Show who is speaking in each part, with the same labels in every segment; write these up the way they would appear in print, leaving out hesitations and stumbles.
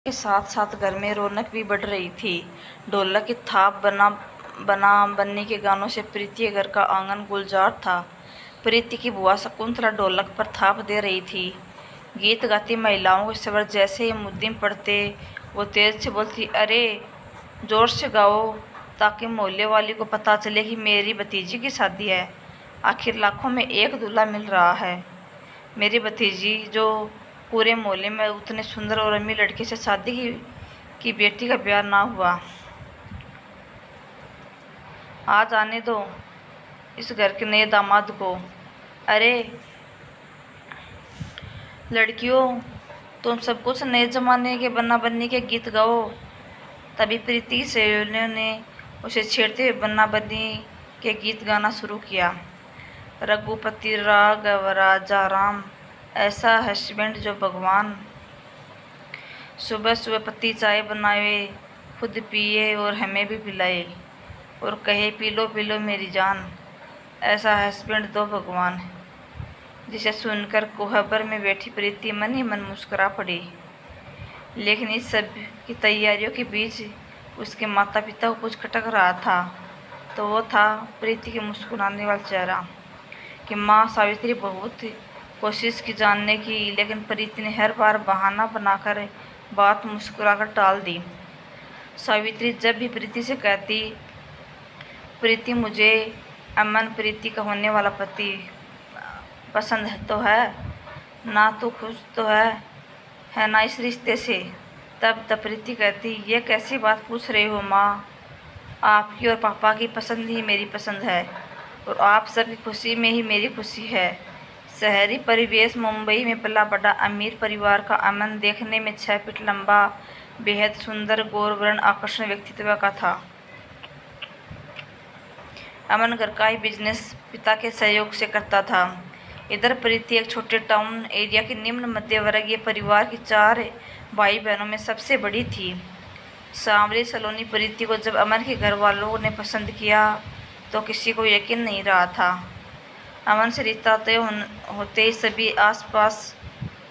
Speaker 1: के साथ साथ घर में रौनक भी बढ़ रही थी। ढोलक की थाप बनने के गानों से प्रीति के घर का आंगन गुलजार था। प्रीति की बुआ शकुंतला ढोलक पर थाप दे रही थी। गीत गाती महिलाओं के स्वर जैसे ही मुद्दिम पड़ते, वो तेज से बोलती, अरे जोर से गाओ ताकि मोहल्ले वाली को पता चले कि मेरी भतीजी की शादी है। आखिर लाखों में एक दूल्हा मिल रहा है। मेरी भतीजी जो पूरे मोहल्ले में उतने सुंदर और अमीर लड़के से शादी की बेटी का ब्याह ना हुआ। आज आने दो इस घर के नए दामाद को। अरे लड़कियों, तुम सब कुछ नए जमाने के बन्ना बन्नी के गीत गाओ। तभी प्रीति की सहेलियों ने उसे छेड़ते हुए बन्ना बन्नी के गीत गाना शुरू किया। रघुपति राघव राजा राम, ऐसा हस्बैंड जो भगवान। सुबह सुबह पति चाय बनाए, खुद पिए और हमें भी पिलाए, और कहे पी लो मेरी जान, ऐसा हस्बैंड दो भगवान। जिसे सुनकर कोहबर में बैठी प्रीति मन ही मन मुस्कुरा पड़ी। लेकिन इस सब की तैयारियों के बीच उसके माता पिता को कुछ खटक रहा था। तो वो था प्रीति के मुस्कुराने वाला चेहरा। कि माँ सावित्री बहुत कोशिश की जानने की, लेकिन प्रीति ने हर बार बहाना बनाकर बात मुस्कुराकर टाल दी। सावित्री जब भी प्रीति से कहती, प्रीति मुझे अमन प्रीति का होने वाला पति पसंद तो है ना, तो खुश तो है ना इस रिश्ते से, तब प्रीति कहती, ये कैसी बात पूछ रहे हो माँ, आपकी और पापा की पसंद ही मेरी पसंद है, और आप सबकी खुशी में ही मेरी खुशी है। शहरी परिवेश मुंबई में पला बड़ा अमीर परिवार का अमन देखने में 6 फीट लंबा, बेहद सुंदर, गौरवर्ण आकर्षण व्यक्तित्व का था। अमन घर का ही बिजनेस पिता के सहयोग से करता था। इधर प्रीति एक छोटे टाउन एरिया के निम्न मध्यवर्गीय परिवार की 4 भाई बहनों में सबसे बड़ी थी। सांवरी सलोनी प्रीति को जब अमन के घर वालों ने पसंद किया तो किसी को यकीन नहीं रहा था। अमन से रिश्ता तय होते ही सभी आसपास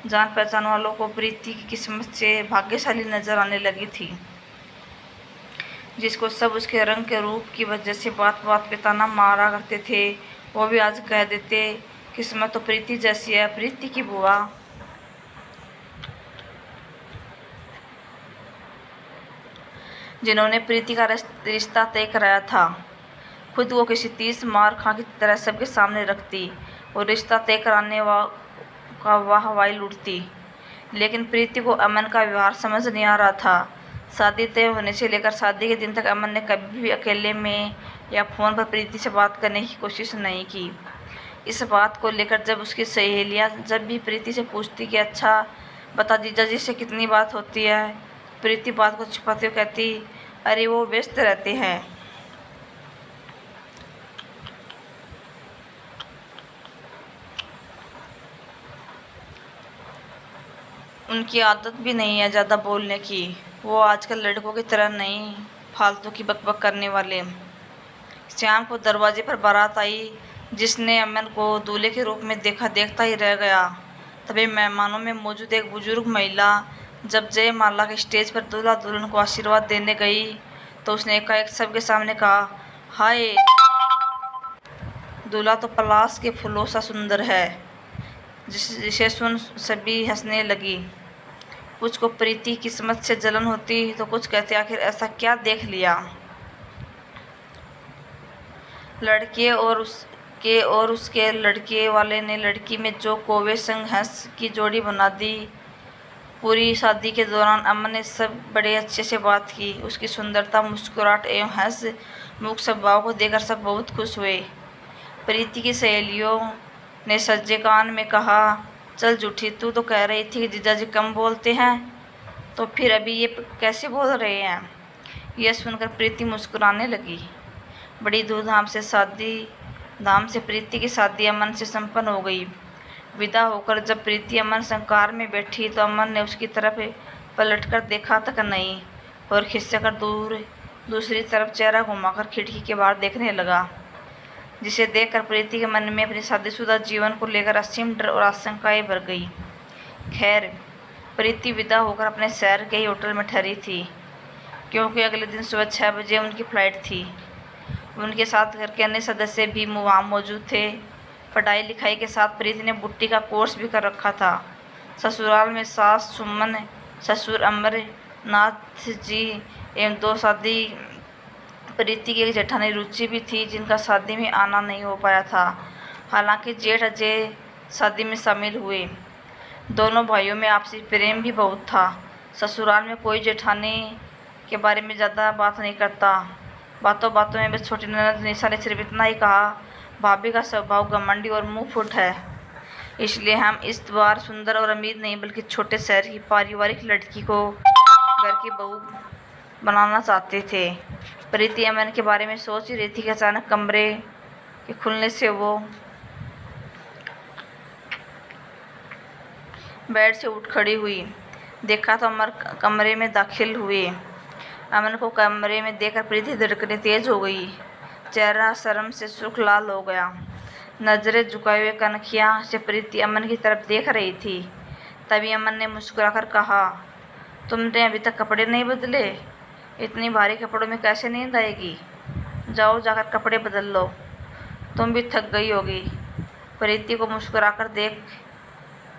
Speaker 1: जान पहचान वालों को प्रीति की किस्मत से भाग्यशाली नजर आने लगी थी, जिसको सब उसके रंग के रूप की वजह से बात बात पे ताना मारा करते थे, वो भी आज कह देते, किस्मत तो प्रीति जैसी है। प्रीति की बुआ जिन्होंने प्रीति का रिश्ता तय कराया था, खुद वो किसी 30 मार खां की तरह सबके सामने रखती और रिश्ता तय कराने का वाहवाही लूटती। लेकिन प्रीति को अमन का व्यवहार समझ नहीं आ रहा था। शादी तय होने से लेकर शादी के दिन तक अमन ने कभी भी अकेले में या फ़ोन पर प्रीति से बात करने की कोशिश नहीं की। इस बात को लेकर जब उसकी सहेलियां जब भी प्रीति से पूछती कि अच्छा बता जीजा जी से कितनी बात होती है, प्रीति बात को छुपाते हुए कहती, अरे वो व्यस्त रहते हैं। उनकी आदत भी नहीं है ज़्यादा बोलने की, वो आजकल लड़कों की तरह नहीं फालतू की बकबक करने वाले। शाम को दरवाजे पर बारात आई, जिसने अमन को दूल्हे के रूप में देखता ही रह गया। तभी मेहमानों में मौजूद एक बुजुर्ग महिला जब जयमाला के स्टेज पर दूल्हा दुल्हन को आशीर्वाद देने गई तो उसने एकाएक सबके सामने कहा, हाय, दूल्हा तो पलाश के फूलों सा सुंदर है। जिसे सुन सभी हंसने लगी। कुछ को प्रीति किस्मत से जलन होती तो कुछ कहते, आखिर ऐसा क्या देख लिया। लड़के और उसके लड़के वाले ने लड़की में जो कौवे संग हंस की जोड़ी बना दी। पूरी शादी के दौरान अमन ने सब बड़े अच्छे से बात की। उसकी सुंदरता, मुस्कुराहट एवं हंस मुख स्वभाव को देखकर सब बहुत खुश हुए। प्रीति की सहेलियों ने सज्जे कान में कहा, चल झूठी, तू तो कह रही थी कि जीजाजी कम बोलते हैं, तो फिर अभी ये कैसे बोल रहे हैं। यह सुनकर प्रीति मुस्कुराने लगी। बड़ी धूमधाम से प्रीति की शादी अमन से संपन्न हो गई। विदा होकर जब प्रीति अमन संकार में बैठी तो अमन ने उसकी तरफ पलटकर देखा तक नहीं और खिस्सकर दूसरी तरफ चेहरा घुमाकर खिड़की के बाहर देखने लगा, जिसे देखकर प्रीति के मन में अपने शादीशुदा जीवन को लेकर असीम डर और आशंकाएं भर गई। खैर, प्रीति विदा होकर अपने शहर के ही होटल में ठहरी थी, क्योंकि अगले दिन सुबह 6 बजे उनकी फ्लाइट थी। उनके साथ घर के अन्य सदस्य भी वहाँ मौजूद थे। पढ़ाई लिखाई के साथ प्रीति ने बुट्टी का कोर्स भी कर रखा था। ससुराल में सास सुमन, ससुर अमरनाथ जी एवं 2 शादी प्रीति की एक जेठानी रुचि भी थी, जिनका शादी में आना नहीं हो पाया था। हालांकि जेठ अजय शादी में शामिल हुए। दोनों भाइयों में आपसी प्रेम भी बहुत था। ससुराल में कोई जेठानी के बारे में ज़्यादा बात नहीं करता। बातों बातों में बस छोटी ननद निशा ने सिर्फ इतना ही कहा, भाभी का स्वभाव घमंडी और मुंह फुट है, इसलिए हम इस बार सुंदर और अमीर नहीं बल्कि छोटे शहर की पारिवारिक लड़की को घर की बहू बनाना चाहते थे। प्रीति अमन के बारे में सोच ही रही थी कि अचानक कमरे के खुलने से वो बेड से उठ खड़ी हुई। देखा तो अमर कमरे में दाखिल हुए। अमन को कमरे में देखकर प्रीति धड़कने तेज हो गई। चेहरा शर्म से सुर्ख लाल हो गया। नजरें झुकाए हुए कनखियां से प्रीति अमन की तरफ देख रही थी। तभी अमन ने मुस्कुराकर कहा, तुमने अभी तक कपड़े नहीं बदले? इतनी भारी कपड़ों में कैसे नींद आएगी? जाओ जाकर कपड़े बदल लो, तुम भी थक गई होगी। प्रीति को मुस्कुराकर देख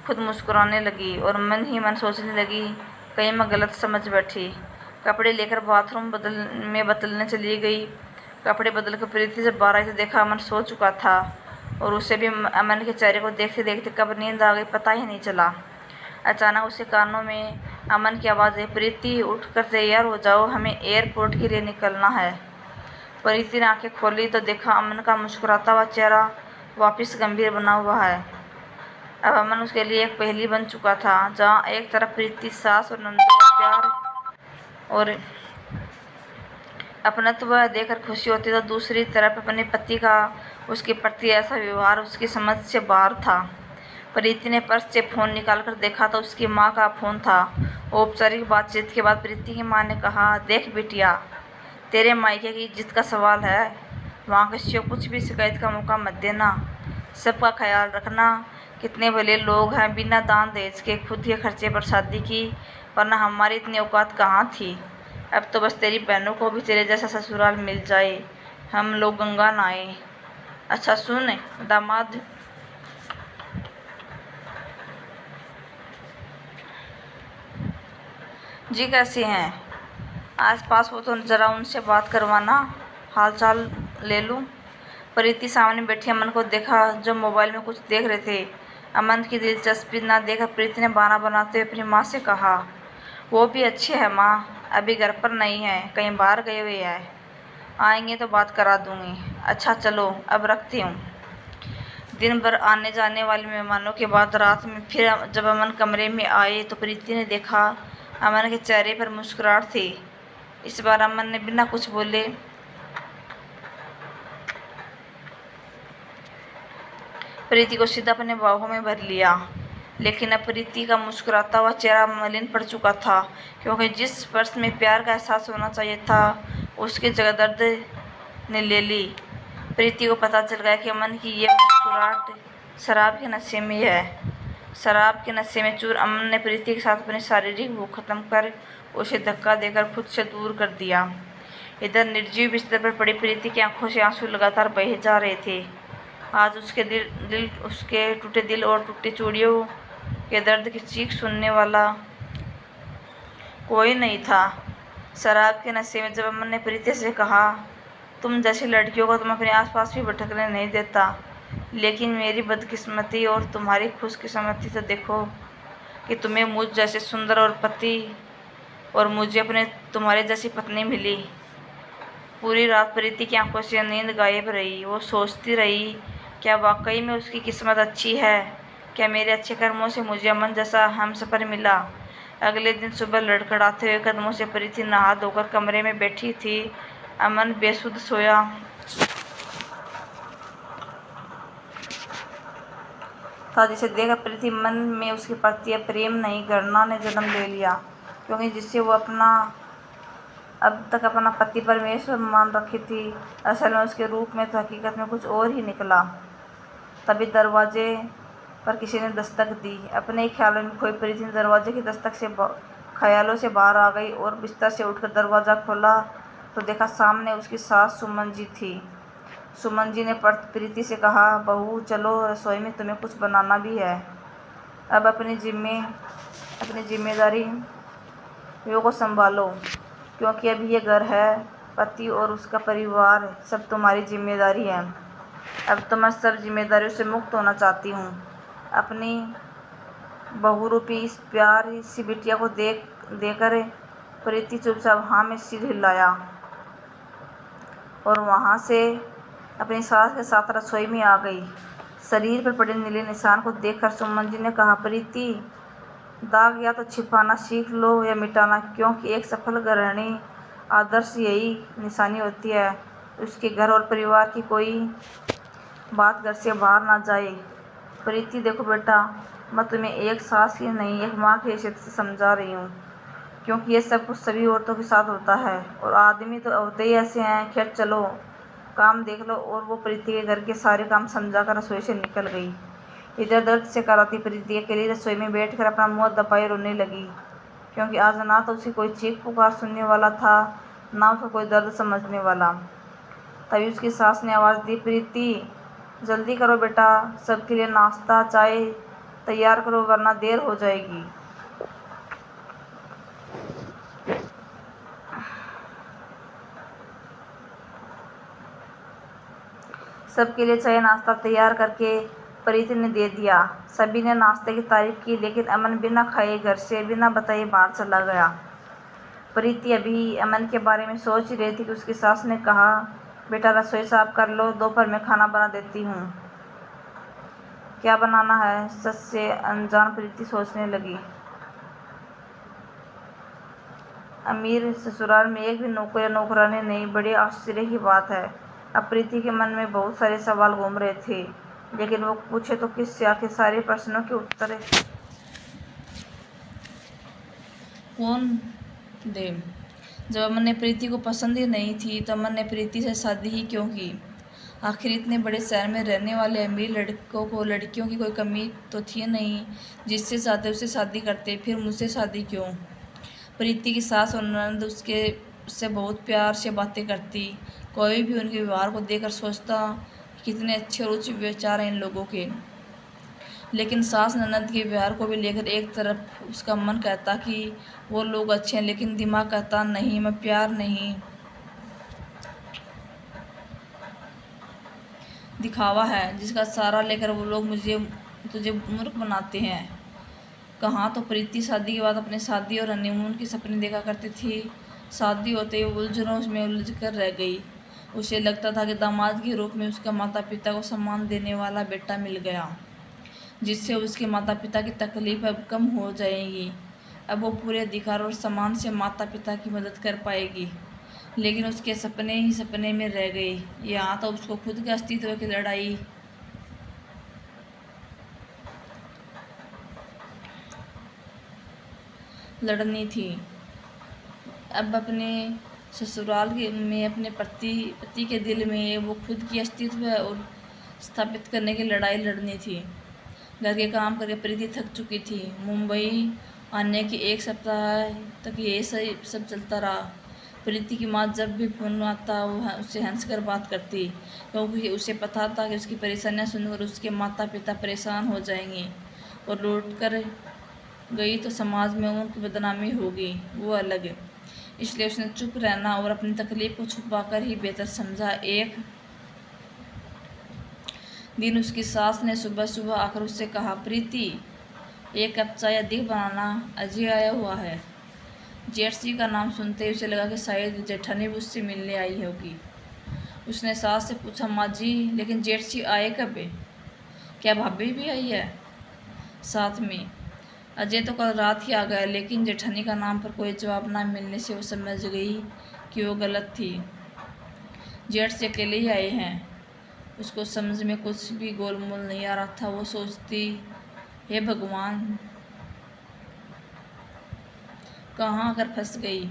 Speaker 1: खुद मुस्कुराने लगी और मन ही मन सोचने लगी, कहीं मैं गलत समझ बैठी। कपड़े लेकर बाथरूम में बदलने चली गई। कपड़े बदल कर प्रीति जब बाहर आई तो देखा अमन सो चुका था और उसे भी अमन के चेहरे को देखते देखते कब नींद आ गई पता ही नहीं चला। अचानक उसके कानों में अमन की आवाज़ आई, प्रीति उठकर तैयार हो जाओ, हमें एयरपोर्ट के लिए निकलना है। प्रीति ने आंखें खोली तो देखा अमन का मुस्कुराता हुआ चेहरा वापस गंभीर बना हुआ है। अब अमन उसके लिए एक पहेली बन चुका था। जहाँ एक तरफ प्रीति सास और नंदों का प्यार और अपनत्व देखकर खुशी होती, तो दूसरी तरफ अपने पति का उसके प्रति ऐसा व्यवहार उसकी समझ से बाहर था। प्रीति ने पर्स से फ़ोन निकालकर देखा तो उसकी माँ का फ़ोन था। औपचारिक बातचीत के बाद प्रीति की माँ ने कहा, देख बिटिया, तेरे मायके की इज्जत का सवाल है, वहाँ किसी को कुछ भी शिकायत का मौका मत देना, सबका ख्याल रखना। कितने भले लोग हैं, बिना दान दहेज के खुद के खर्चे पर शादी की, वरना हमारी इतनी औकात कहाँ थी। अब तो बस तेरी बहनों को भी तेरे जैसा ससुराल मिल जाए, हम लोग गंगा नहाए। अच्छा सुन दामाद, जी कैसे हैं? आस पास हो तो ज़रा उनसे बात करवाना, हाल चाल ले लूँ। प्रीति सामने बैठी अमन को देखा जो मोबाइल में कुछ देख रहे थे। अमन की दिलचस्पी ना देखकर प्रीति ने बहाना बनाते हुए अपनी माँ से कहा, वो भी अच्छे है माँ, अभी घर पर नहीं है, कहीं बाहर गए हुए हैं, आएंगे तो बात करा दूंगी। अच्छा चलो अब रखती हूँ। दिन भर आने जाने वाले मेहमानों के बाद रात में फिर जब अमन कमरे में आए तो प्रीति ने देखा अमन के चेहरे पर मुस्कुराहट थी। इस बार अमन ने बिना कुछ बोले प्रीति को सीधा अपने बाहों में भर लिया। लेकिन अब प्रीति का मुस्कुराता हुआ चेहरा मलिन पड़ चुका था, क्योंकि जिस स्पर्श में प्यार का एहसास होना चाहिए था उसकी जगह दर्द ने ले ली। प्रीति को पता चल गया कि अमन की ये मुस्कुराहट शराब के नशे में है। शराब के नशे में चूर अमन ने प्रीति के साथ अपनी शारीरिक भूख खत्म कर उसे धक्का देकर खुद से दूर कर दिया। इधर निर्जीव बिस्तर पर पड़ी प्रीति की आंखों से आंसू लगातार बहे जा रहे थे। आज उसके टूटे दिल और टूटी चूड़ियों के दर्द की चीख सुनने वाला कोई नहीं था। शराब के नशे में जब अमन ने प्रीति से कहा, तुम जैसी लड़कियों को तुम अपने आसपास भी भटकने नहीं देता, लेकिन मेरी बदकिस्मती और तुम्हारी खुशकिस्मती तो देखो कि तुम्हें मुझ जैसे सुंदर और पति और मुझे तुम्हारे जैसी पत्नी मिली। पूरी रात प्रीति की आंखों से नींद गायब रही। वो सोचती रही, क्या वाकई में उसकी किस्मत अच्छी है? क्या मेरे अच्छे कर्मों से मुझे अमन जैसा हमसफ़र मिला? अगले दिन सुबह लड़खड़ाते हुए कदमों से प्रीति नहा धोकर कमरे में बैठी थी। अमन बेसुध सोया था, जिसे देखकर प्रीति मन में उसके प्रति प्रेम नहीं घृणा ने जन्म ले लिया, क्योंकि जिससे वो अब तक अपना पति परमेश्वर मान रखी थी, असल में उसके रूप में तो हकीकत में कुछ और ही निकला। तभी दरवाजे पर किसी ने दस्तक दी। अपने ही ख्यालों में खोई प्रीति ने दरवाजे की दस्तक से ख्यालों से बाहर आ गई और बिस्तर से उठकर दरवाज़ा खोला तो देखा सामने उसकी सास सुमन जी थी। सुमन जी ने प्रीति से कहा, बहू चलो रसोई में, तुम्हें कुछ बनाना भी है। अब अपनी जिम्मेदारियों को संभालो, क्योंकि अभी ये घर है, पति और उसका परिवार सब तुम्हारी जिम्मेदारी है। अब तो मैं सब जिम्मेदारियों से मुक्त होना चाहती हूँ। अपनी बहुरूपी इस प्यार सी बिटिया को देकर प्रीति चुपचाप हाँ में सिर हिलाया और वहाँ से अपनी सास के साथ रसोई में आ गई। शरीर पर पड़े नीले निशान को देखकर सुमन जी ने कहा, प्रीति दाग या तो छिपाना सीख लो या मिटाना, क्योंकि एक सफल गृहिणी आदर्श यही निशानी होती है, उसके घर और परिवार की कोई बात घर से बाहर ना जाए। प्रीति देखो बेटा, मैं तुम्हें एक सास ही नहीं एक माँ की हैसियत से समझा रही हूँ, क्योंकि ये सब कुछ सभी औरतों के साथ होता है और आदमी तो होते ही ऐसे हैं। खैर चलो काम देख लो। और वो प्रीति के घर के सारे काम समझाकर रसोई से निकल गई। इधर दर्द से कराती प्रीति अकेली रसोई में बैठकर अपना मुँह दबाए रोने लगी, क्योंकि आज ना तो उसकी कोई चीख पुकार सुनने वाला था, ना उसका कोई दर्द समझने वाला। तभी उसकी सास ने आवाज़ दी, प्रीति जल्दी करो बेटा, सबके लिए नाश्ता चाय तैयार करो, वरना देर हो जाएगी। सबके लिए चाय नाश्ता तैयार करके प्रीति ने दे दिया। सभी ने नाश्ते की तारीफ की, लेकिन अमन बिना खाए घर से बिना बताए बाहर चला गया। प्रीति अभी अमन के बारे में सोच ही रही थी कि उसकी सास ने कहा, बेटा रसोई साफ कर लो, दोपहर में खाना बना देती हूँ। क्या बनाना है, सच से अनजान प्रीति सोचने लगी। अमीर ससुराल में एक भी नौकर या नौकरानी नहीं, बड़ी आश्चर्य की बात है। अब प्रीति के मन में बहुत सारे सवाल घूम रहे थे, लेकिन वो पूछे तो किससे, आखिर सारे प्रश्नों के उत्तर कौन दे। जब अमन ने प्रीति को पसंद ही नहीं थी तो अमन ने प्रीति से शादी ही क्यों की। आखिर इतने बड़े शहर में रहने वाले अमीर लड़कों को लड़कियों की कोई कमी तो थी नहीं, जिससे चाहते उससे शादी करते, फिर मुझसे शादी क्यों। प्रीति की सास और ननद उससे बहुत प्यार से बातें करती। कोई भी उनके व्यवहार को देखकर सोचता कितने अच्छे और उच्च विचार हैं इन लोगों के। लेकिन सास ननद के व्यवहार को भी लेकर एक तरफ उसका मन कहता कि वो लोग अच्छे हैं, लेकिन दिमाग कहता नहीं, मैं प्यार नहीं, दिखावा है जिसका सहारा लेकर वो लोग तुझे मूर्ख बनाते हैं। कहाँ तो प्रीति शादी के बाद अपने शादी और हनीमून के सपने देखा करती थी। शादी होते ही उलझनों में उलझ कर रह गई। उसे लगता था कि दामाद के रूप में उसका माता पिता को सम्मान देने वाला बेटा मिल गया, जिससे उसके माता पिता की तकलीफ अब कम हो जाएगी। अब वो पूरे अधिकार और सम्मान से माता पिता की मदद कर पाएगी। लेकिन उसके सपने ही सपने में रह गए। यहाँ तो उसको खुद के अस्तित्व की लड़ाई लड़नी थी। अब अपने ससुराल में अपने पति के दिल में वो खुद की अस्तित्व और स्थापित करने की लड़ाई लड़नी थी। घर के काम करके प्रीति थक चुकी थी। मुंबई आने के एक सप्ताह तक ये सब चलता रहा। प्रीति की माँ जब भी फोन आता वो उससे हंसकर बात करती, क्योंकि उसे पता था कि उसकी परेशानियाँ सुनकर उसके माता पिता परेशान हो जाएंगे और लौट कर गई तो समाज में उनकी बदनामी होगी, वो अलग। इसलिए उसने चुप रहना और अपनी तकलीफ को छुपाकर ही बेहतर समझा। एक दिन उसकी सास ने सुबह सुबह आकर उससे कहा, प्रीति एक कप चाय अधिक बनाना, अजय आया हुआ है। जेठ जी का नाम सुनते ही उसे लगा कि शायद जेठानी भी उससे मिलने आई होगी। उसने सास से पूछा, माँ जी लेकिन जेठ जी आए कब है? क्या भाभी भी आई है साथ में? अजय तो कल रात ही आ गया, लेकिन जेठानी का नाम पर कोई जवाब ना मिलने से वो समझ गई कि वो गलत थी। जेठ से अकेले ही आए हैं। उसको समझ में कुछ भी गोलमोल नहीं आ रहा था। वो सोचती, हे भगवान कहाँ आकर फंस गई।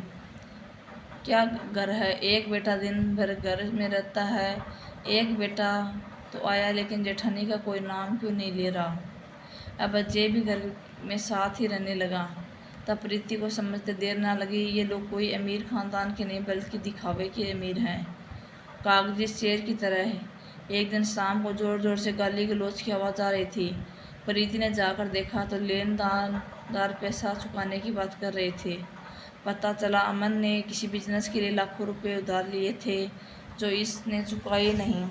Speaker 1: क्या घर है, एक बेटा दिन भर घर में रहता है, एक बेटा तो आया लेकिन जेठानी का कोई नाम क्यों नहीं ले रहा। अब अजय भी घर में साथ ही रहने लगा। तब प्रीति को समझते देर ना लगी, ये लोग कोई अमीर खानदान के नहीं बल्कि दिखावे के अमीर हैं, कागजी शेर की तरह है। एक दिन शाम को जोर जोर से गाली गलौज की आवाज़ आ रही थी। प्रीति ने जाकर देखा तो लेनदार पैसा चुकाने की बात कर रहे थे। पता चला अमन ने किसी बिजनेस के लिए लाखों रुपए उधार लिए थे, जो इसने चुकाए नहीं।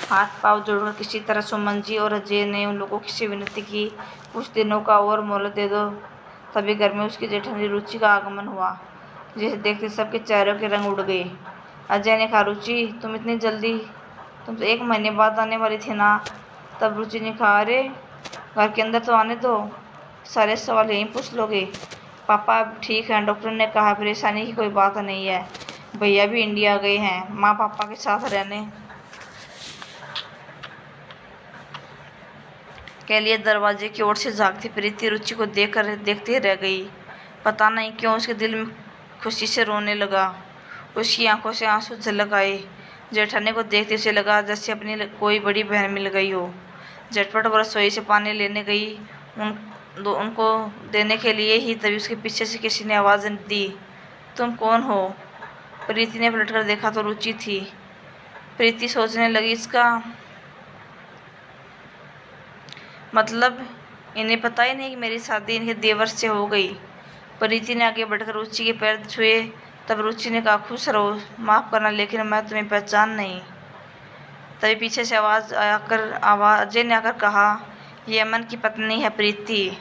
Speaker 1: हाथ पांव जोड़कर किसी तरह सुमन जी और अजय ने उन लोगों से विनती की, कुछ दिनों का और मोहलत दे दो। तभी घर में उसकी जेठानी रुचि का आगमन हुआ, जिसे देखते सबके चेहरों के रंग उड़ गए। अजय ने कहा, रुचि तुम इतनी जल्दी, तुम तो 1 महीने बाद आने वाली थी ना। तब रुचि ने कहा, अरे घर के अंदर तो आने दो, सारे सवाल यहीं पूछ लोगे। पापा अब ठीक हैं, डॉक्टर ने कहा परेशानी की कोई बात नहीं है। भैया भी इंडिया गए हैं माँ पापा के साथ रहने के लिए। दरवाजे की ओर से झांकती प्रीति रुचि को देखते रह गई। पता नहीं क्यों उसके दिल में खुशी से रोने लगा। उसकी आंखों से आंसू झलक आए। जेठानी को देखते उसे लगा जैसे अपनी कोई बड़ी बहन मिल गई हो। झटपट वो रसोई से पानी लेने गई उनको देने के लिए ही, तभी उसके पीछे से किसी ने आवाज़ दी, तुम कौन हो? प्रीति ने पलटकर देखा तो रुचि थी। प्रीति सोचने लगी, इसका मतलब इन्हें पता ही नहीं कि मेरी शादी इनके देवर से हो गई। प्रीति ने आगे बढ़कर रुचि के पैर छुए। तब रुचि ने कहा, खुश रहो, माफ़ करना, लेकिन मैं तुम्हें पहचान नहीं। तभी पीछे से अजय ने आकर कहा, ये अमन की पत्नी है प्रीति,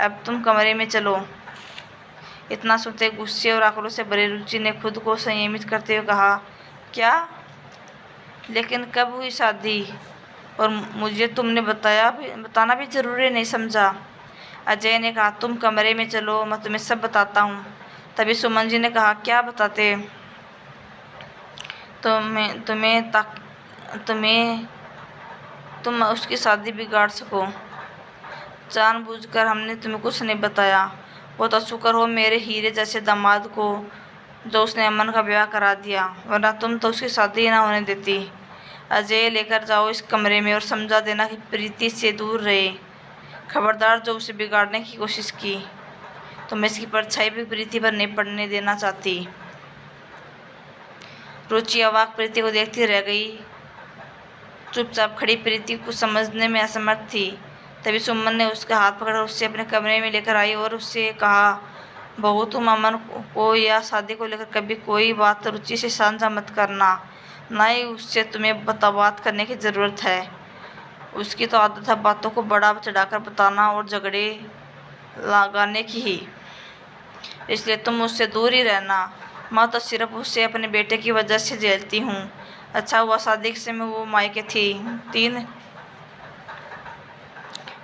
Speaker 1: अब तुम कमरे में चलो। इतना सुनते गुस्से और आक्रोश से भरे रुचि ने खुद को संयमित करते हुए कहा, क्या? लेकिन कब हुई शादी? और मुझे तुमने बताना भी जरूरी नहीं समझा। अजय ने कहा, तुम कमरे में चलो, मैं तुम्हें सब बताता हूँ। तभी सुमन जी ने कहा, क्या बताते? तुम उसकी शादी बिगाड़ सको, जानबूझकर हमने तुम्हें कुछ नहीं बताया। वो तो शुक्र हो मेरे हीरे जैसे दामाद को, जो उसने अमन का ब्याह करा दिया, वरना तुम तो उसकी शादी ना होने देती। अजय लेकर जाओ इस कमरे में और समझा देना कि प्रीति से दूर रहे। खबरदार जो उसे बिगाड़ने की कोशिश की तो मैं इसकी परछाई भी प्रीति पर नहीं पड़ने देना चाहती। रुचि अवाक प्रीति को देखती रह गई। चुपचाप खड़ी प्रीति को समझने में असमर्थ थी। तभी सुमन ने उसका हाथ पकड़ उससे अपने कमरे में लेकर आई और उससे कहा, बहू तुम अमन को या शादी को लेकर कभी कोई बात रुचि से साझा मत करना, ना ही उससे तुम्हें बात करने की ज़रूरत है। उसकी तो आदत है बातों को बड़ा चढ़ाकर बताना और झगड़े लगाने की ही, इसलिए तुम उससे दूर ही रहना। मैं तो सिर्फ उससे अपने बेटे की वजह से झेलती हूँ। अच्छा हुआ शादी के समय वो मायके थी 3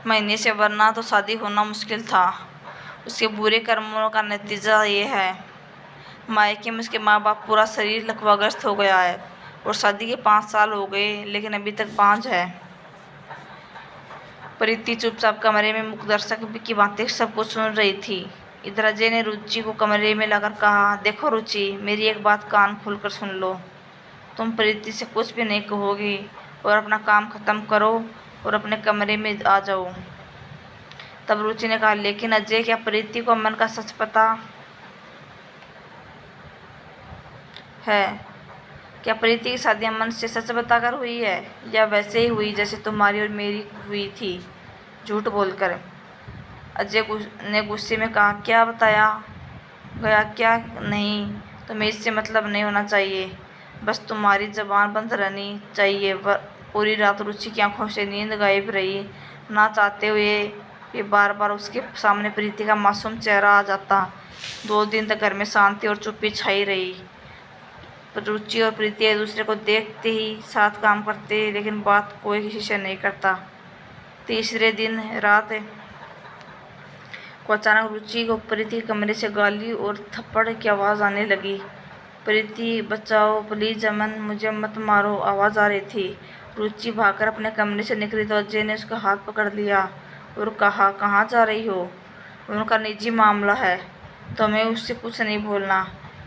Speaker 1: महीने से, वरना तो शादी होना मुश्किल था। उसके बुरे कर्मों का नतीजा ये है। मायके में उसके माँ बाप पूरा शरीर लकवाग्रस्त हो गया है और शादी के 5 साल हो गए, लेकिन अभी तक बांझ है। प्रीति चुपचाप कमरे में मुख दर्शक की बातें सब कुछ सुन रही थी। इधर अजय ने रुचि को कमरे में लाकर कहा, देखो रुचि, मेरी एक बात कान खोलकर सुन लो। तुम प्रीति से कुछ भी नहीं कहोगी और अपना काम खत्म करो और अपने कमरे में आ जाओ। तब रुचि ने कहा, लेकिन अजय, क्या प्रीति को अमन का सच पता है? क्या प्रीति की शादी अमन से सच बताकर हुई है या वैसे ही हुई जैसे तुम्हारी और मेरी हुई थी, झूठ बोलकर? अजय ने गुस्से में कहा, क्या बताया गया क्या नहीं, तुम्हें इससे मतलब नहीं होना चाहिए, बस तुम्हारी ज़बान बंद रहनी चाहिए। पूरी रात रुचि की आंखों से नींद गायब रही। ना चाहते हुए भी बार बार उसके सामने प्रीति का मासूम चेहरा आ जाता। 2 दिन तक घर में शांति और चुप्पी छाई रही। रुचि और प्रीति एक दूसरे को देखते ही साथ काम करते, लेकिन बात कोई किसी से नहीं करता। तीसरे दिन रात को अचानक रुचि को प्रीति के कमरे से गाली और थप्पड़ की आवाज़ आने लगी। प्रीति, बचाओ प्लीज, अमन मुझे मत मारो, आवाज़ आ रही थी। रुचि भागकर अपने कमरे से निकली तो अजय ने उसका हाथ पकड़ लिया और कहा, कहाँ जा रही हो? उनका निजी मामला है, तुम्हें उससे कुछ नहीं बोलना।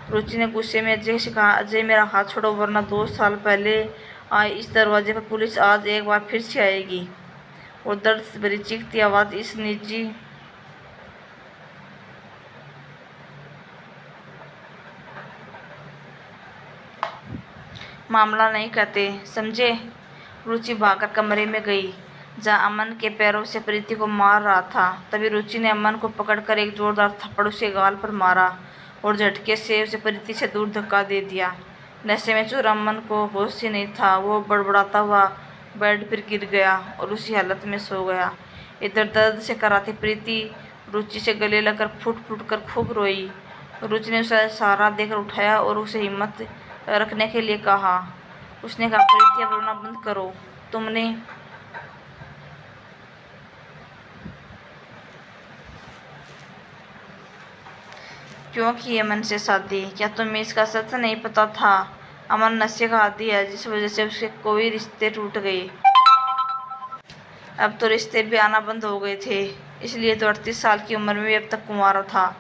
Speaker 1: रुचि ने गुस्से में अजय से कहा, अजय मेरा हाथ छोड़ो, वरना 2 साल पहले आई इस दरवाजे पर पुलिस आज एक बार फिर से आएगी और दर्द से भरी चीखती आवाज़ इस निजी मामला नहीं कहते, समझे। रुचि भागकर कमरे में गई जहाँ अमन के पैरों से प्रीति को मार रहा था। तभी रुचि ने अमन को पकड़कर एक जोरदार थप्पड़ उसके गाल पर मारा और झटके से उसे प्रीति से दूर धक्का दे दिया। नशे में चूर अमन को होश ही नहीं था। वो बड़बड़ाता हुआ बेड पर गिर गया और उसी हालत में सो गया। इधर दर्द से कराती प्रीति रुचि से गले लगकर फूट फूट कर खूब रोई। रुचि ने उसे सहारा देकर उठाया और उसे हिम्मत रखने के लिए कहा। उसने कहा, प्रीति अब रोना बंद करो। तुमने क्यों की अमन से शादी? क्या तुम्हें इसका सच नहीं पता था? अमन नशे का आदी है, जिस वजह से उसके कोई रिश्ते टूट गए। अब तो रिश्ते भी आना बंद हो गए थे, इसलिए तो 38 साल की उम्र में भी अब तक कुंवारा था।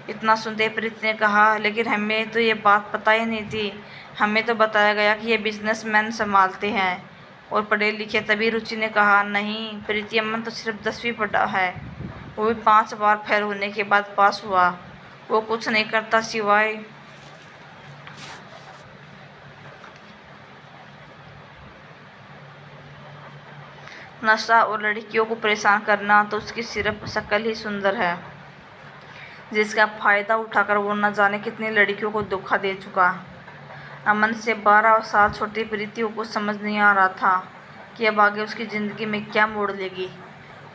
Speaker 1: इतना सुनते प्रीति ने कहा, लेकिन हमें तो ये बात पता ही नहीं थी। हमें तो बताया गया कि ये बिजनेसमैन संभालते हैं और पढ़े लिखे। तभी रुचि ने कहा, नहीं प्रीति, अमन तो सिर्फ 10वीं पढ़ा है, वो भी 5 बार फेल होने के बाद पास हुआ। वो कुछ नहीं करता सिवाय नशा और लड़कियों को परेशान करना। तो उसकी सिर्फ शक्ल ही सुंदर है, जिसका फायदा उठाकर वो न जाने कितनी लड़कियों को धोखा दे चुका। अमन से 12 साल छोटी प्रीति को समझ नहीं आ रहा था कि अब आगे उसकी ज़िंदगी में क्या मोड़ लेगी।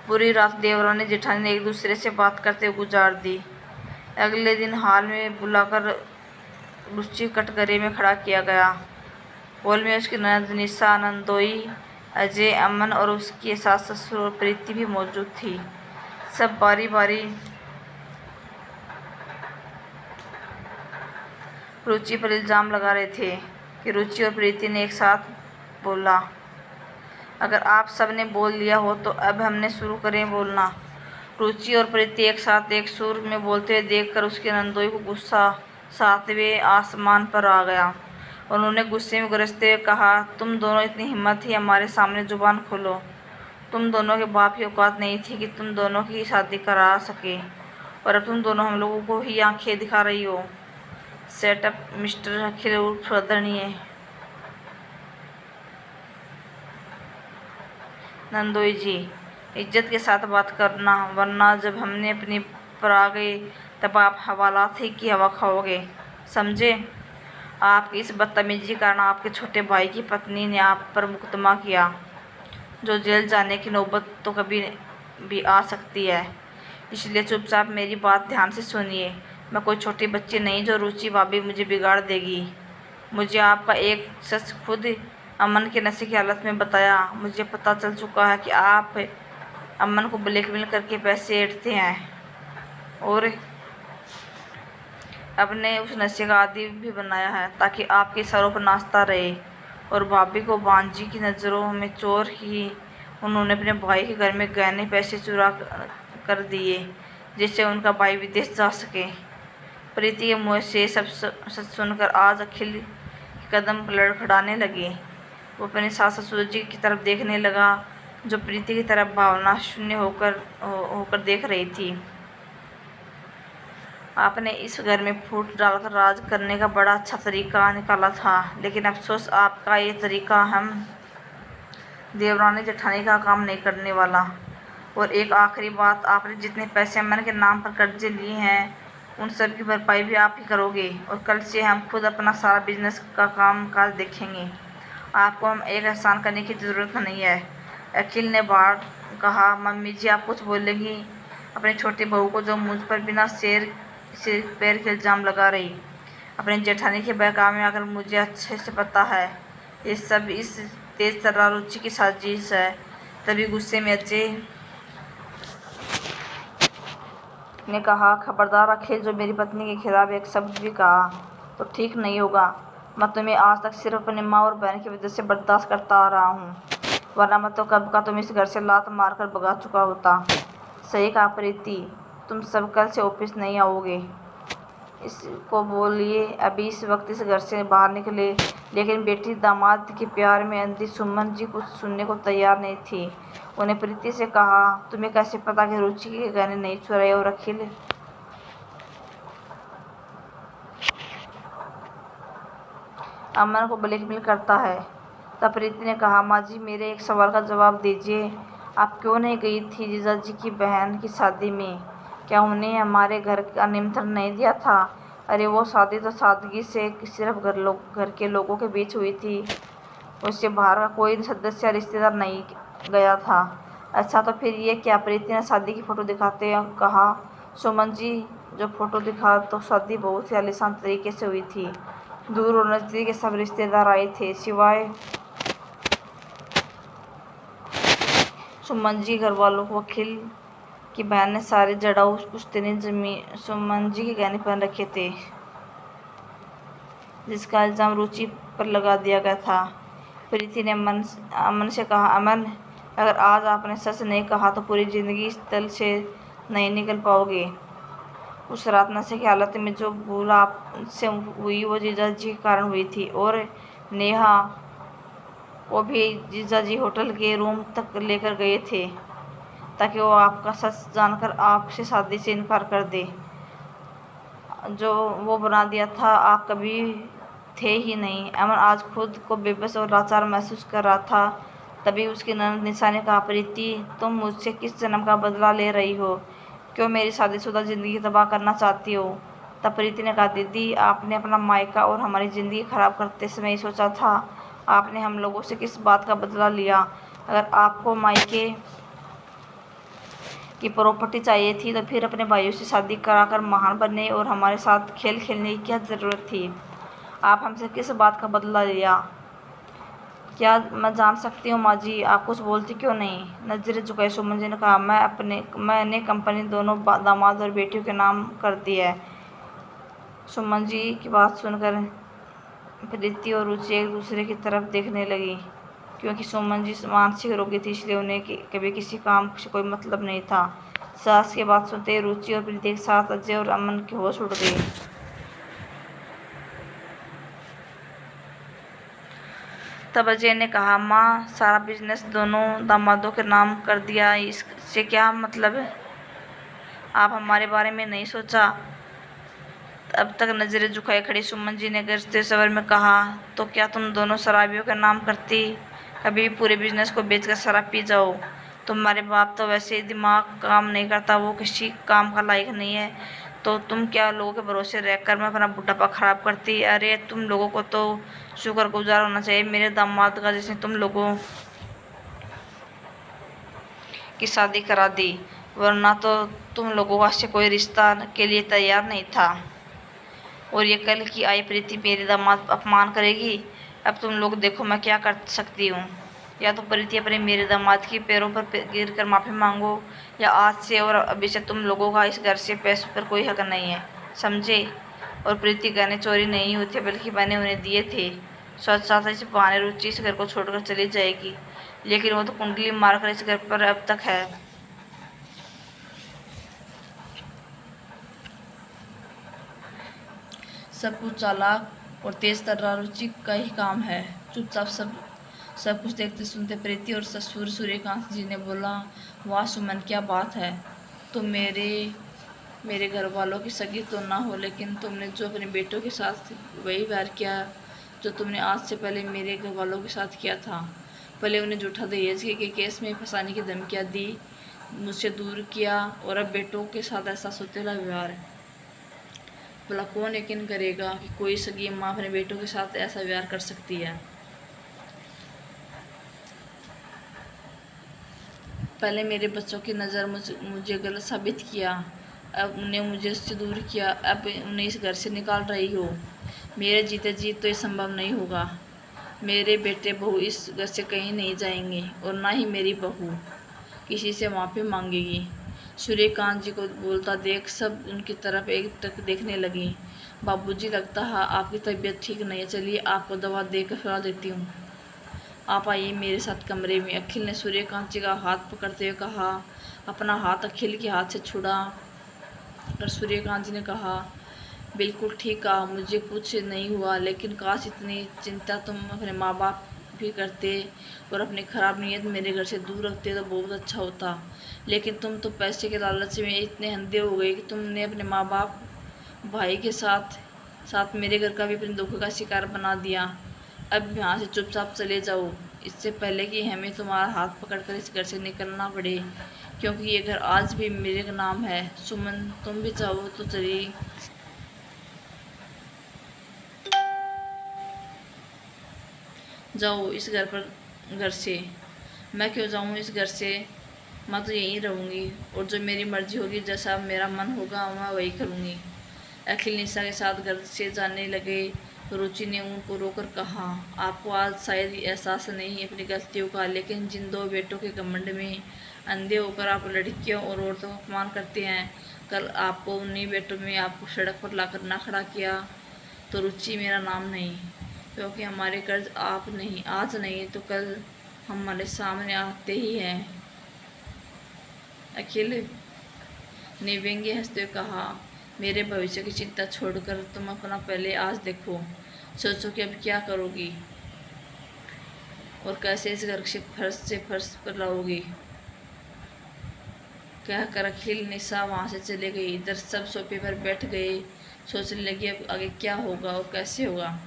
Speaker 1: पूरी रात देवरानी जेठानी ने एक दूसरे से बात करते हुए गुजार दी। अगले दिन हाल में बुलाकर रुचि कटघरे में खड़ा किया गया। हॉल में उसकी ननद निशा, नंदोई, अजय, अमन और उसकी सास ससुर और प्रीति भी मौजूद थी। सब बारी बारी रुचि पर इल्ज़ाम लगा रहे थे कि रुचि और प्रीति ने एक साथ बोला। अगर आप सब ने बोल लिया हो तो अब हमने शुरू करें बोलना। रुचि और प्रीति एक साथ एक सुर में बोलते हुए देखकर उसके नंदोई को गुस्सा 7वें आसमान पर आ गया। उन्होंने गुस्से में गरजते हुए कहा, तुम दोनों इतनी हिम्मत ही हमारे सामने जुबान खोलो। तुम दोनों के बाप की औकात नहीं थी कि तुम दोनों की शादी करा सके, और अब तुम दोनों हम लोगों को ही आंखें दिखा रही हो। सेटअप मिस्टर अखिल उर्फ आदरणीय नंदोई जी, इज्जत के साथ बात करना, वरना जब हमने अपनी पर आ गए तब आप हवालात ही की हवा खाओगे, समझे। आपकी इस बदतमीजी के कारण आपके छोटे भाई की पत्नी ने आप पर मुकदमा किया, जो जेल जाने की नौबत तो कभी भी आ सकती है। इसलिए चुपचाप मेरी बात ध्यान से सुनिए। मैं कोई छोटी बच्ची नहीं जो रुचि भाभी मुझे बिगाड़ देगी। मुझे आपका एक सच खुद अमन के नशे की हालत में बताया। मुझे पता चल चुका है कि आप अमन को ब्लैकमेल करके पैसे ऐंठते हैं और अपने उस नशे का आदी भी बनाया है ताकि आपके सरों पर नाचता रहे। और भाभी को बांझी की नज़रों में चोर ही उन्होंने अपने भाई के घर में गहने पैसे चुरा कर दिए, जिससे उनका भाई विदेश जा सके। प्रीति के मुँह से सब सच सुनकर आज अखिल के कदम लड़खड़ाने लगे। वो अपने सास ससुर जी की तरफ देखने लगा, जो प्रीति की तरफ भावना शून्य होकर देख रही थी। आपने इस घर में फूट डालकर राज करने का बड़ा अच्छा तरीका निकाला था, लेकिन अफसोस आपका ये तरीका हम देवरानी जेठानी का काम नहीं करने वाला। और एक आखिरी बात, आपने जितने पैसे अमन के नाम पर कर्जे लिए हैं उन सब की भरपाई भी आप ही करोगे, और कल से हम खुद अपना सारा बिजनेस का काम काज देखेंगे। आपको हम एक एहसान करने की ज़रूरत नहीं है। अखिल ने बाढ़ कहा, मम्मी जी आप कुछ बोलेंगी? अपने छोटी बहू को जो मुझ पर बिना सिर पैर के इल्ज़ाम लगा रही, अपने जेठानी के बहकावे में आकर मुझे अच्छे से पता है ये सब इस तेज तर्रार रुचि की साजिश है। तभी गुस्से में अजय ने कहा, खबरदार अखिल, जो मेरी पत्नी के खिलाफ एक शब्द भी कहा तो ठीक नहीं होगा। मैं तुम्हें आज तक सिर्फ अपनी माँ और बहन की वजह से बर्दाश्त करता आ रहा हूँ, वरना मैं तो कब का तुम इस घर से लात मारकर भगा चुका होता। सही कहा प्रीति, तुम सब कल से ऑफिस नहीं आओगे। इसको बोलिए अभी इस वक्त इस घर से बाहर निकले। लेकिन बेटी दामाद के प्यार में अंधी सुमन जी कुछ सुनने को तैयार नहीं थी। उन्हें प्रीति से कहा, तुम्हें कैसे पता कि रुचि के गहने नहीं चुराए और अखिल अमन को ब्लैकमेल करता है? तब प्रीति ने कहा, माँ जी मेरे एक सवाल का जवाब दीजिए। आप क्यों नहीं गई थी जीजा जी की बहन की शादी में? क्या उन्हें हमारे घर का निमंत्रण नहीं दिया था? अरे वो शादी तो सादगी से सिर्फ घर के लोगों के बीच हुई थी। उससे बाहर का कोई सदस्य रिश्तेदार नहीं गया था। अच्छा तो फिर ये क्या? प्रीति ने शादी की फोटो दिखाते कहा। सुमन जी जो फोटो दिखा तो शादी बहुत ही आलीशान तरीके से हुई थी। दूर और नजदीक के सब रिश्तेदार आए थे सिवाय सुमन जी घर वालों को। अखिल की बहन ने सारे जड़ाऊ पुश्तैनी जमीन सुमन जी के गहने पहन रखे थे, जिसका इल्जाम रुचि पर लगा दिया गया था। प्रीति ने अमन से कहा, अमन अगर आज आपने सच नहीं कहा तो पूरी जिंदगी इस तल से नहीं निकल पाओगे। उस रात नशे की हालत में जो भूल आपसे हुई वो जीजा जी के कारण हुई थी। और नेहा को भी जीजा जी होटल के रूम तक लेकर गए थे ताकि वो आपका सच जानकर आपसे शादी से इनकार कर दे। जो वो बना दिया था आप कभी थे ही नहीं। अमन आज खुद को बेबस और लाचार महसूस कर रहा था। तभी उसकी ननद निशा ने कहा, प्रीति तुम मुझसे किस जन्म का बदला ले रही हो? क्यों मेरी शादीशुदा ज़िंदगी तबाह करना चाहती हो? तब प्रीति ने कहा, दीदी आपने अपना मायका और हमारी ज़िंदगी ख़राब करते समय ही सोचा था। आपने हम लोगों से किस बात का बदला लिया? अगर आपको मायके की प्रॉपर्टी चाहिए थी तो फिर अपने भाइयों से शादी कराकर महान बनने और हमारे साथ खेल खेलने की क्या ज़रूरत थी? आप हमसे किस बात का बदला लिया? क्या मैं जान सकती हूँ माँ जी, आप कुछ बोलती क्यों नहीं? नजरें झुकाई सुमन जी ने कहा, मैंने कंपनी दोनों दामाद और बेटियों के नाम कर दी है। सुमन जी की बात सुनकर प्रीति और रुचि एक दूसरे की तरफ देखने लगी। क्योंकि सुमन जी मानसिक रोगी थी इसलिए उन्हें कभी किसी काम से कोई मतलब नहीं था। सास की बात सुनते ही रुचि और प्रीति के साथ अजय और अमन के होश उड़ गए। तब अजय ने कहा, माँ सारा बिजनेस दोनों दामादों के नाम कर दिया, इससे क्या मतलब है? आप हमारे बारे में नहीं सोचा? अब तक नजरें झुकाए खड़ी सुमन जी ने गरजते स्वर में कहा, तो क्या तुम दोनों शराबियों के नाम करती? कभी भी पूरे बिजनेस को बेचकर शराब पी जाओ। तुम्हारे बाप तो वैसे ही दिमाग काम नहीं करता, वो किसी काम का लायक नहीं है। तो तुम क्या लोगों के भरोसे रहकर मैं अपना बुढ़ापा खराब करती? अरे तुम लोगों को तो शुक्रगुजार होना चाहिए मेरे दामाद का, जिसने तुम लोगों की शादी करा दी, वरना तो तुम लोगों का से कोई रिश्ता के लिए तैयार नहीं था। और ये कल की आई प्रीति मेरे दामाद अपमान करेगी। अब तुम लोग देखो मैं क्या कर सकती हूँ। या तो प्रीति अपने मेरे दामाद के पैरों पर गिर कर माफ़ी मांगो, या आज से और अभी से तुम लोगों का इस घर से पैसों पर कोई हक नहीं है, समझे? और प्रीति गहने चोरी नहीं हुए थे बल्कि मैंने उन्हें दिए थे। सोचा था इस बहाने रुचि इस घर को छोड़कर चली जाएगी, लेकिन वो तो कुंडली मारकर इस घर पर अब तक है। सब कुछ चालाक और तेज तर्रा रुचि का ही काम है। चुपचाप सब कुछ देखते सुनते प्रीति और ससुर सूर्यकांत जी ने बोला, वाह सुमन क्या बात है। तुम मेरे घर वालों की सगी तो ना हो, लेकिन तुमने जो अपने बेटों के साथ वही व्यवहार किया जो तुमने आज से पहले मेरे घर वालों के साथ किया था। पहले उन्हें झूठा दहेज के केस में फंसाने की धमकियाँ दी, मुझसे दूर किया, और अब बेटों के साथ ऐसा सौतेला व्यवहार है। भला कौन यकीन करेगा कि कोई सगी माँ अपने बेटों के साथ ऐसा व्यवहार कर सकती है? पहले मेरे बच्चों की नज़र मुझे गलत साबित किया, अब उन्हें मुझे उससे दूर किया, अब उन्हें इस घर से निकाल रही हो। मेरे जीते जी तो ये संभव नहीं होगा। मेरे बेटे बहू इस घर से कहीं नहीं जाएंगे और ना ही मेरी बहू किसी से माफ़ी मांगेगी। सूर्यकांत जी को बोलता देख सब उनकी तरफ एक तक देखने लगी। बाबूजी लगता है आपकी तबीयत ठीक नहीं है, चलिए आपको दवा देकर सुला देती हूँ, आप आइए मेरे साथ कमरे में। अखिल ने सूर्यकांत जी का हाथ पकड़ते हुए कहा। अपना हाथ अखिल के हाथ से छुड़ा कर सूर्यकांत जी ने कहा, बिल्कुल ठीक कहा, मुझे कुछ नहीं हुआ, लेकिन काश इतनी चिंता तुम अपने माँ बाप भी करते और अपनी खराब नीयत मेरे घर से दूर रखते तो बहुत अच्छा होता। लेकिन तुम तो पैसे के लालच में इतने अंधे हो गए कि तुमने अपने माँ बाप, भाई के साथ साथ मेरे घर का भी अपने दुख का शिकार बना दिया। अब यहाँ से चुपचाप चले जाओ, इससे पहले कि हमें तुम्हारा हाथ पकड़कर इस घर से निकलना पड़े, क्योंकि ये घर आज भी मेरे नाम है। सुमन, तुम भी चाहो तो चली जाओ इस घर से। मैं क्यों जाऊँ इस घर से, मैं तो यहीं रहूँगी और जो मेरी मर्जी होगी, जैसा मेरा मन होगा मैं वही करूँगी। अखिल निशा के साथ घर से जाने लगे तो रुचि ने उनको रोकर कहा, आपको आज शायद एहसास नहीं अपनी गलतियों का, लेकिन जिन दो बेटों के घमंड में अंधे होकर आप लड़कियों और औरतों का अपमान करते हैं, कल आपको उन्हीं बेटों में आपको सड़क पर लाकर ना खड़ा किया तो रुचि मेरा नाम नहीं, क्योंकि हमारे कर्ज आप नहीं, आज नहीं तो कल हमारे सामने आते ही हैं। अखिल ने व्यंग्य हंसते हुए कहा, मेरे भविष्य की चिंता छोड़कर तुम अपना पहले आज देखो, सोचो कि अब क्या करोगी और कैसे इस घर से फर्श पर लाओगी। कहकर अखिल निशा वहाँ से चले गई। इधर सब सोफे पर बैठ गए, सोचने लगे अब आगे क्या होगा और कैसे होगा,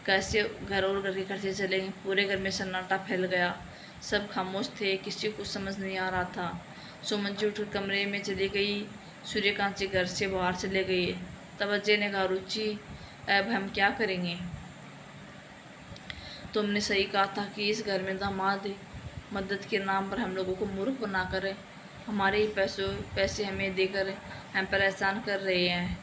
Speaker 1: कैसे घर और घर के खर्चे चलेंगे। पूरे घर में सन्नाटा फैल गया, सब खामोश थे, किसी को समझ नहीं आ रहा था। सुमन जी उठकर कमरे में चली गई, सूर्यकांत जी घर से बाहर चले गए। तब अजय ने कहा, रुचि अब हम क्या करेंगे, तुमने सही कहा था कि इस घर में दामाद मदद के नाम पर हम लोगों को मूर्ख बनाकर हमारे ही पैसे हमें देकर हम पर एहसान कर रहे हैं।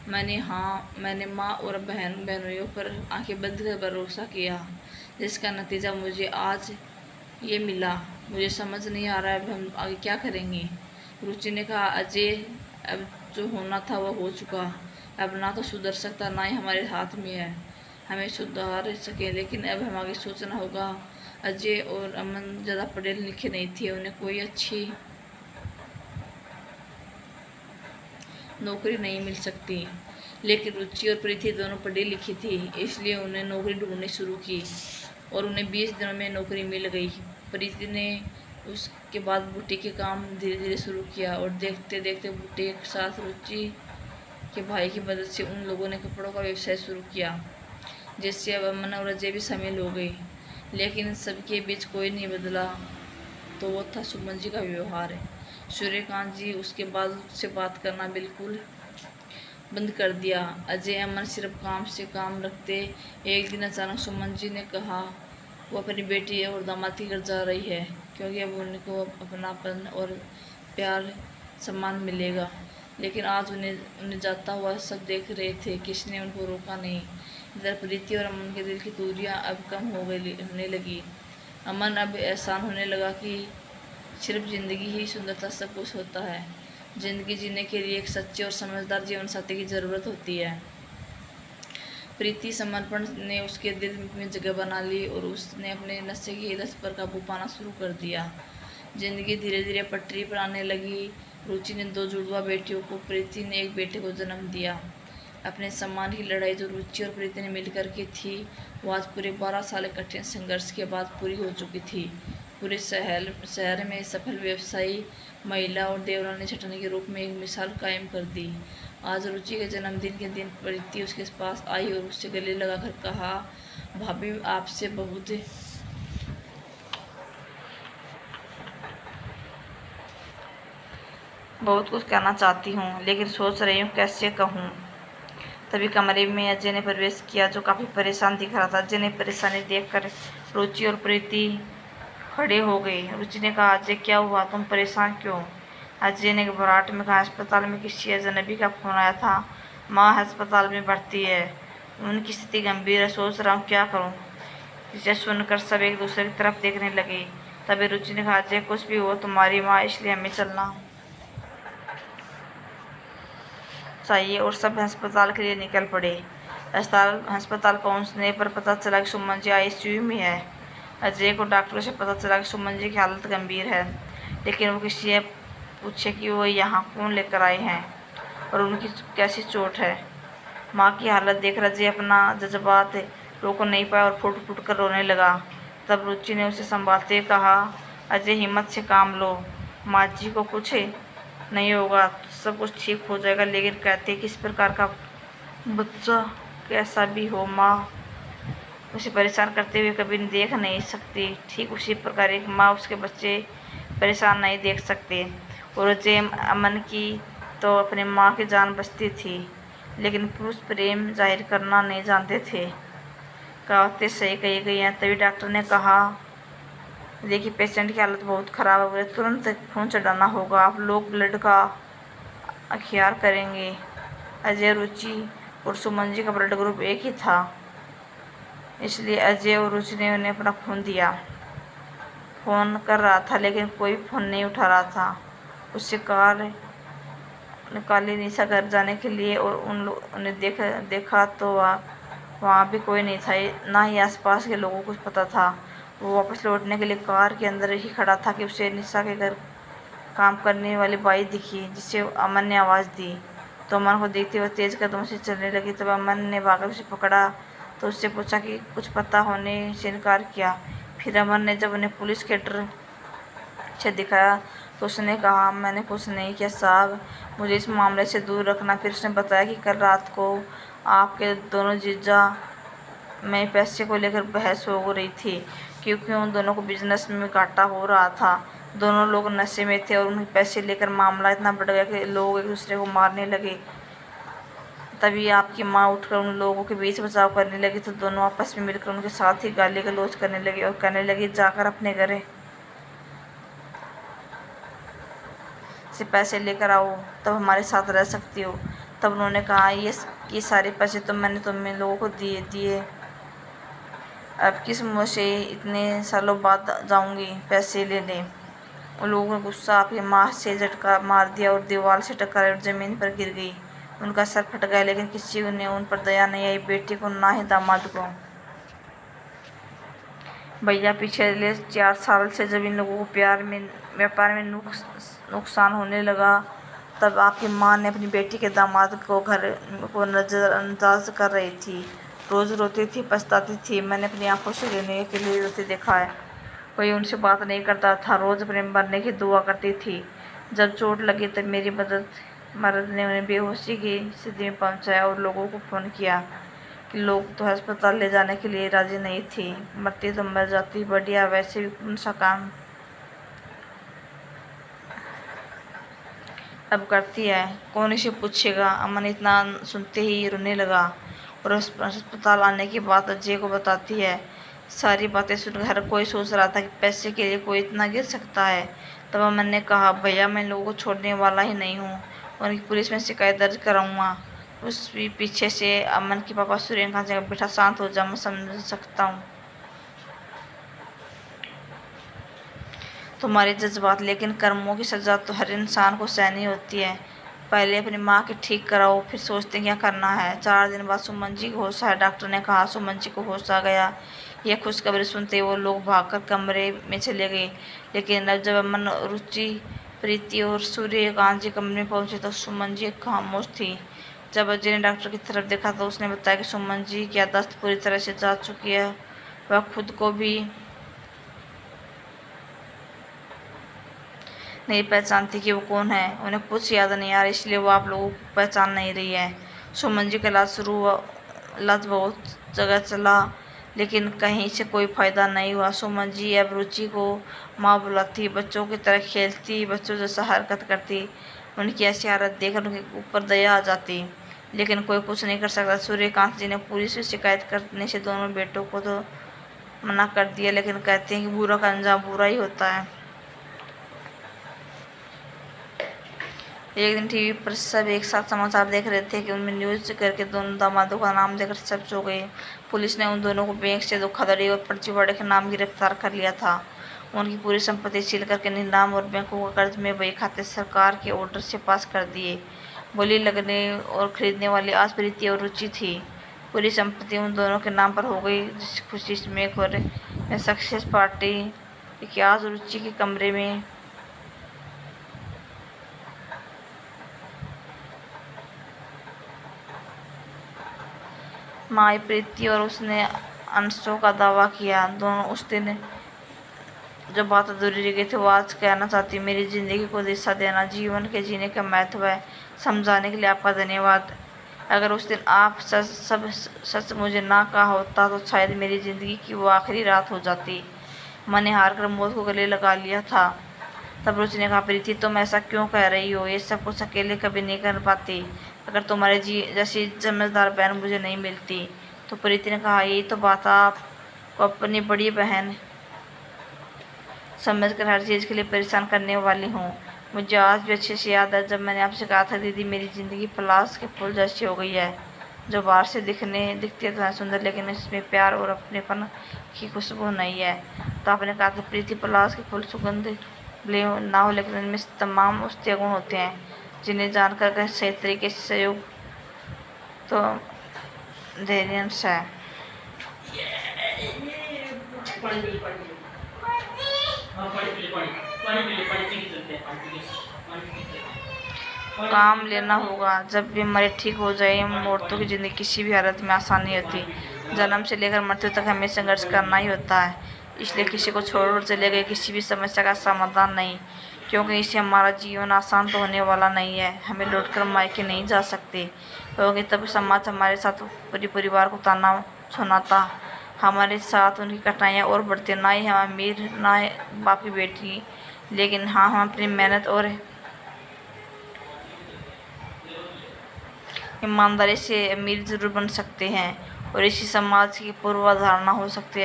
Speaker 1: मैंने माँ और बहनों पर आंखें बंद कर भरोसा किया, जिसका नतीजा मुझे आज ये मिला। मुझे समझ नहीं आ रहा है अब हम आगे क्या करेंगे। रुचि ने कहा, अजय अब जो होना था वो हो चुका, अब ना तो सुधर सकता ना ही हमारे हाथ में है हमें सुधार सके, लेकिन अब हम आगे सोचना होगा। अजय और अमन ज़्यादा पढ़े लिखे नहीं थे, उन्हें कोई अच्छी नौकरी नहीं मिल सकती, लेकिन रुचि और प्रीति दोनों पढ़ी लिखी थी, इसलिए उन्हें नौकरी ढूंढनी शुरू की और उन्हें 20 दिनों में नौकरी मिल गई। प्रीति ने उसके बाद बुटीक के काम धीरे धीरे शुरू किया और देखते देखते बुटीक के साथ रुचि के भाई की मदद से उन लोगों ने कपड़ों का व्यवसाय शुरू किया, जिससे अब अमन और अजय भी शामिल हो गई। लेकिन सबके बीच कोई नहीं बदला, तो वो था सुमन जी का व्यवहार। सूर्यकांत जी उसके बाद उससे बात करना बिल्कुल बंद कर दिया। अजय अमन सिर्फ काम से काम रखते। एक दिन अचानक सुमन जी ने कहा वो अपनी बेटी और दामाद के घर जा रही है, क्योंकि अब उनको अपनापन और प्यार सम्मान मिलेगा। लेकिन आज उन्हें जाता हुआ सब देख रहे थे, किसी ने उनको रोका नहीं। इधर प्रीति और अमन के दिल की दूरियां अब कम होने लगी। अमन अब एहसान होने लगा कि सिर्फ जिंदगी ही सुंदरता सब कुछ होता है। जिंदगी जीने के लिए एक सच्चे और समझदार जीवन साथी की ज़रूरत होती है। प्रीति समर्पण ने उसके दिल में जगह बना ली और उसने अपने नशे की लत पर काबू पाना शुरू कर दिया। जिंदगी धीरे धीरे पटरी पर आने लगी। रुचि ने 2 जुड़वा बेटियों को, प्रीति ने एक बेटे को जन्म दिया। अपने सम्मान की लड़ाई जो रुचि और प्रीति ने मिलकर की थी, वो आज पूरे 12 साल कठिन संघर्ष के बाद पूरी हो चुकी थी। पूरे शहर में सफल व्यवसायी महिला और देवरानी छटनी के रूप में एक मिसाल कायम कर दी। आज रुचि के जन्मदिन के दिन प्रीति उसके पास आई और उससे गले लगाकर कहा, भाभी आपसे बहुत कुछ कहना चाहती हूँ, लेकिन सोच रही हूँ कैसे कहूँ। तभी कमरे में अजय ने प्रवेश किया, जो काफ़ी परेशान दिख रहा था। अजय ने परेशानी देखकर रुचि और प्रीति खड़े हो गई। रुचि ने कहा, अजय क्या हुआ, तुम परेशान क्यों? अजय ने घबराहट में कहा, अस्पताल में किसी अजनबी का फोन आया था, माँ अस्पताल में भर्ती है, उनकी स्थिति गंभीर है, सोच रहा हूँ क्या करूँ। इसे सुनकर सब एक दूसरे की तरफ देखने लगे। तभी रुचि ने कहा, अजय कुछ भी हो तुम्हारी माँ, इसलिए हमें चलना चाहिए। और सब अस्पताल के लिए निकल पड़े। अस्पताल पहुंचने पर पता चला कि सुमन जी ICU में है। अजय को डॉक्टरों से पता चला कि सुमन जी की हालत गंभीर है, लेकिन वो किसी से पूछे कि वो यहाँ कौन लेकर आए हैं और उनकी कैसी चोट है। माँ की हालत देख अजय अपना जज्बात रोक नहीं पाया और फुट फुट कर रोने लगा। तब रुचि ने उसे संभालते हुए कहा, अजय हिम्मत से काम लो, माँ जी को कुछ नहीं होगा, सब कुछ ठीक हो जाएगा। लेकिन कहते कि इस प्रकार का बच्चा कैसा भी हो, माँ उसे परेशान करते हुए कभी देख नहीं सकती। ठीक उसी प्रकार एक माँ उसके बच्चे परेशान नहीं देख सकते। और अजय अमन की तो अपनी माँ की जान बचती थी, लेकिन पुरुष प्रेम जाहिर करना नहीं जानते थे। कहावतें सही कही गई हैं। तभी डॉक्टर ने कहा, देखिए पेशेंट की हालत बहुत ख़राब हो गई, तुरंत खून चढ़ाना होगा, आप लोग ब्लड का ख्याल करेंगे। अजय, रुचि और सुमन जी का ब्लड ग्रुप एक ही था, इसलिए अजय और रुचि ने उन्हें अपना खून दिया। फ़ोन कर रहा था लेकिन कोई फ़ोन नहीं उठा रहा था। उससे कार निकाली निशा घर जाने के लिए और उन्हें देखा तो वहाँ भी कोई नहीं था, ना ही आसपास के लोगों को कुछ पता था। वो वापस लौटने के लिए कार के अंदर ही खड़ा था कि उसे निशा के घर काम करने वाली बाई दिखी, जिससे अमन ने आवाज़ दी। तो अमन को देखते हुए तेज कदमों से चलने लगी। तब अमन ने भागकर उसे पकड़ा तो उससे पूछा कि कुछ पता होने से इनकार किया। फिर अमन ने जब उन्हें पुलिस के डर से दिखाया तो उसने कहा, मैंने कुछ नहीं किया साहब, मुझे इस मामले से दूर रखना। फिर उसने बताया कि कल रात को आपके दोनों जीजा में पैसे को लेकर बहस हो रही थी, क्योंकि उन दोनों को बिजनेस में घाटा हो रहा था। दोनों लोग नशे में थे और उन्हें पैसे लेकर मामला इतना बढ़ गया कि लोग एक दूसरे को मारने लगे। तभी आपकी माँ उठकर उन लोगों के बीच बचाव करने लगी तो दोनों आपस में मिलकर उनके साथ ही गाली गलौज करने लगे और कहने लगी, जाकर अपने घर से पैसे लेकर आओ, तब हमारे साथ रह सकती हो। तब उन्होंने कहा, ये सारे पैसे तो मैंने तुम लोगों को दिए, अब किस मुँह से इतने सालों बाद जाऊंगी पैसे लेने। उन लोगों ने गुस्सा आपकी माँ से झटका मार दिया और दीवार से टकराई और ज़मीन पर गिर गई। उनका सर फट गया, लेकिन किसी ने उन पर दया नहीं आई, बेटी को ना ही दामाद को। भैया, पिछले 4 साल से जब इन लोगों को व्यापार में नुकसान होने लगा, तब आपकी माँ ने अपनी बेटी के दामाद को घर को नज़रअंदाज कर रही थी। रोज़ रोती थी, पछताती थी। मैंने अपनी आंखों से लेने के लिए उसे देखा है। कोई उनसे बात नहीं करता था, रोज़ अपने मरने की दुआ करती थी। जब चोट लगी तब मेरी मदद ने उन्हें बेहोशी की स्थिति में पहुंचाया और लोगों को फ़ोन किया कि लोग तो अस्पताल ले जाने के लिए राजी नहीं थी। मरती तो मर जाती, बढ़िया, वैसे भी कौन सा काम अब करती है, कौन इसे पूछेगा। अमन इतना सुनते ही रोने लगा और अस्पताल आने की बात अजय को बताती है। सारी बातें सुनकर हर कोई सोच रहा था कि पैसे के लिए कोई इतना गिर सकता है। तब अमन ने कहा, भैया, मैं लोगों को छोड़ने वाला ही नहीं हूँ, उनकी पुलिस में शिकायत दर्ज कराऊंगा। उस पीछे से अमन के पापा सूर्यकांत ने कहा, बेटा शांत हो जा, मैं समझ सकता हूँ तुम्हारे जज्बात, लेकिन कर्मों की सजा तो हर इंसान को सहनी होती है। पहले अपनी माँ के ठीक कराओ, फिर सोचते क्या करना है। 4 दिन बाद सुमन जी को होश आया। डॉक्टर ने कहा, सुमन जी को होश आ गया। यह खुशखबरी सुनते वो लोग भागकर कमरे में चले गए। लेकिन अब जब अमन, रुचि, प्रीति और सूर्यकांत जी कमरे में पहुंचे तो सुमन जी खामोश थी। जब अजय ने डॉक्टर की तरफ देखा तो उसने बताया कि सुमन जी की याददाश्त पूरी तरह से जा चुकी है। वह खुद को भी नहीं पहचानती कि वो कौन है। उन्हें कुछ याद नहीं आ रहा, इसलिए वो आप लोगों को पहचान नहीं रही है। सुमन जी का इलाज बहुत जगह चला, लेकिन कहीं से कोई फायदा नहीं हुआ। सुमन जी अब रुचि को माँ बुलाती, बच्चों की तरह खेलती, बच्चों जैसा हरकत करती। उनकी ऐसी हालत देखकर उनके ऊपर दया आ जाती, लेकिन कोई कुछ नहीं कर सकता। सूर्यकांत जी ने पुलिस में शिकायत करने से दोनों बेटों को तो मना कर दिया, लेकिन कहते हैं कि बुरा का अंजाम बुरा ही होता है। एक दिन टीवी पर सब एक साथ समाचार देख रहे थे कि उनमें न्यूज करके दोनों दामादों का नाम देकर सब सो गए। पुलिस ने उन दोनों को बैंक से धोखाधड़ी और फर्जीवाड़े के नाम गिरफ्तार कर लिया था। उनकी पूरी संपत्ति सील करके नीलाम और बैंकों का कर्ज में बही खाते सरकार के ऑर्डर से पास कर दिए। बोली लगने और खरीदने वाली आज प्रीति और रुचि थी। पूरी संपत्ति उन दोनों के नाम पर हो गई, जिस खुशी में एक और सक्सेस पार्टी कि आज रुचि के कमरे में माँ आई प्रीति और उसने अंशों का दावा किया। दोनों उस दिन जो बात अधूरी रह गई थी वो आज कहना चाहती। मेरी ज़िंदगी को दिशा देना, जीवन के जीने का महत्व है, समझाने के लिए आपका धन्यवाद। अगर उस दिन आप सच मुझे ना कहा होता तो शायद मेरी ज़िंदगी की वो आखिरी रात हो जाती। मैंने हार कर मौत को गले लगा लिया था। तब रुचि ने कहा, प्रीति तुम ऐसा क्यों कह रही हो? ये सब कुछ अकेले कभी नहीं कर पाती अगर तुम्हारे जैसी समझदार बहन मुझे नहीं मिलती। तो प्रीति ने कहा, यही तो बात, आपको अपनी बड़ी बहन समझकर हर चीज़ के लिए परेशान करने वाली हूँ। मुझे आज भी अच्छे से याद है जब मैंने आपसे कहा था, दीदी मेरी ज़िंदगी पलाश के फूल जैसी हो गई है, जो बाहर से दिखते तो हैं सुंदर, लेकिन इसमें प्यार और अपनेपन की खुशबू नहीं है। तो आपने कहा था, प्रीति पलाश के फूल सुगंध ना हो, लेकिन इनमें तमाम उसके गुण होते हैं जिन्हें जानकर अगर सही तरीके से सहयोग तो धैर्यंश है। काम लेना होगा जब बीमारी ठीक हो जाए। हम औरतों की ज़िंदगी किसी भी हालत में आसान नहीं होती। जन्म से लेकर मृत्यु तक हमें संघर्ष करना ही होता है। इसलिए किसी को छोड़कर चले गए किसी भी समस्या का समाधान नहीं, क्योंकि इससे हमारा जीवन आसान तो होने वाला नहीं है। हमें लौटकर मायके नहीं जा सकते, क्योंकि तब समाज हमारे साथ पूरी परिवार को ताना सुनाता, हमारे साथ उनकी कठिनाइयाँ और बढ़ती। ना ही हम अमीर ना ही बाप की बेटी, लेकिन हाँ हम अपनी मेहनत और ईमानदारी से अमीर जरूर बन सकते हैं और इसी समाज की पूर्वाधारणा हो सकती है।